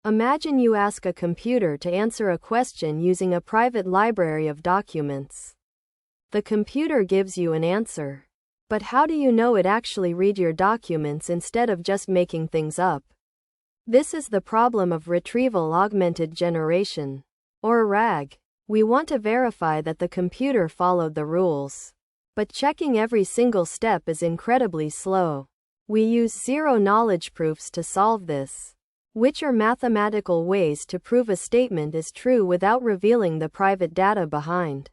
Imagine you ask a computer to answer a question using a private library of documents. The computer gives you an answer. But how do you know it actually read your documents instead of just making things up? This is the problem of Retrieval-Augmented Generation, or RAG. We want to verify that the computer followed the rules. But checking every single step is incredibly slow. We use zero-knowledge proofs to solve this, which are mathematical ways to prove a statement is true without revealing the private data behind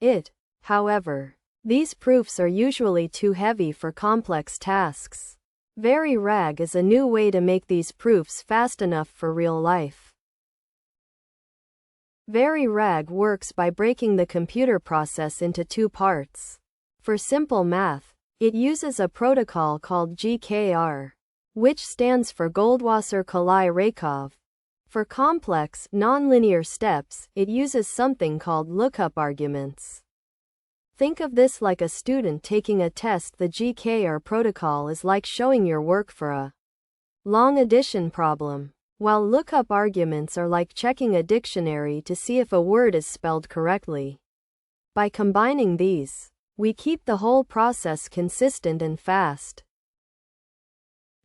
it. However, these proofs are usually too heavy for complex tasks. VeriRAG is a new way to make these proofs fast enough for real life. VeriRAG works by breaking the computer process into two parts. For simple math, it uses a protocol called GKR, which stands for Goldwasser-Kalai-Rakov. For complex, nonlinear steps, it uses something called lookup arguments. Think of this like a student taking a test. The GKR protocol is like showing your work for a long addition problem, while lookup arguments are like checking a dictionary to see if a word is spelled correctly. By combining these, we keep the whole process consistent and fast.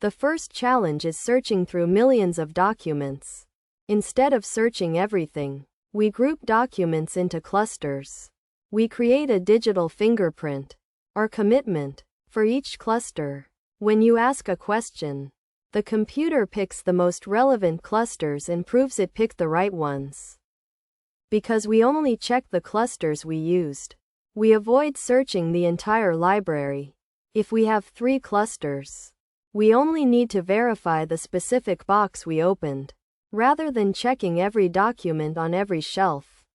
The first challenge is searching through millions of documents. Instead of searching everything, we group documents into clusters. We create a digital fingerprint, or commitment, for each cluster. When you ask a question, the computer picks the most relevant clusters and proves it picked the right ones. Because we only check the clusters we used, we avoid searching the entire library. If we have 3 clusters, we only need to verify the specific box we opened, rather than checking every document on every shelf.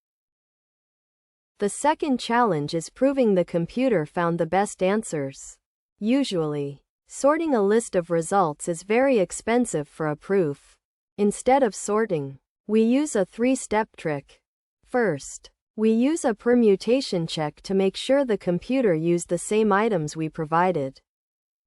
The second challenge is proving the computer found the best answers. Usually, sorting a list of results is very expensive for a proof. Instead of sorting, we use a 3-step trick. First, we use a permutation check to make sure the computer used the same items we provided.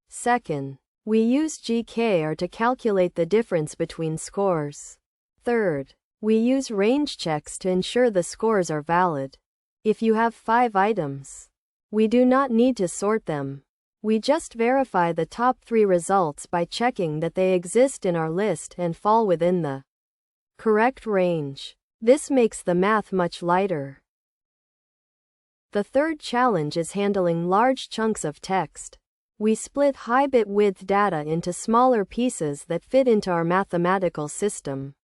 Second, we use GKR to calculate the difference between scores. Third, we use range checks to ensure the scores are valid. If you have 5 items, we do not need to sort them. We just verify the top 3 results by checking that they exist in our list and fall within the correct range. This makes the math much lighter. The third challenge is handling large chunks of text. We split high bit width data into smaller pieces that fit into our mathematical system.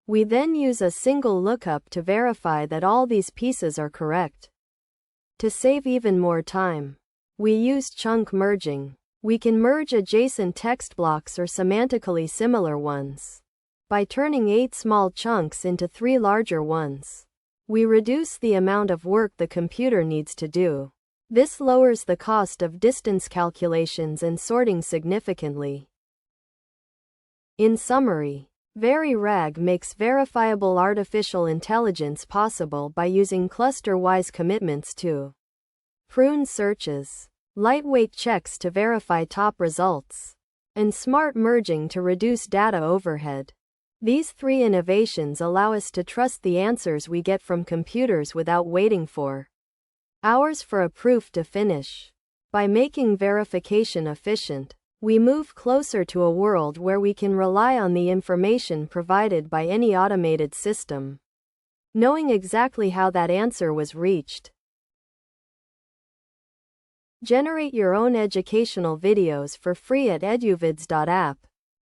We then use a single lookup to verify that all these pieces are correct. To save even more time, we use chunk merging. We can merge adjacent text blocks or semantically similar ones. By turning 8 small chunks into 3 larger ones, we reduce the amount of work the computer needs to do. This lowers the cost of distance calculations and sorting significantly. In summary, VeriRAG makes verifiable artificial intelligence possible by using cluster-wise commitments to prune searches, lightweight checks to verify top results, and smart merging to reduce data overhead. These 3 innovations allow us to trust the answers we get from computers without waiting for hours for a proof to finish. By making verification efficient, we move closer to a world where we can rely on the information provided by any automated system, knowing exactly how that answer was reached. Generate your own educational videos for free at eduvids.app.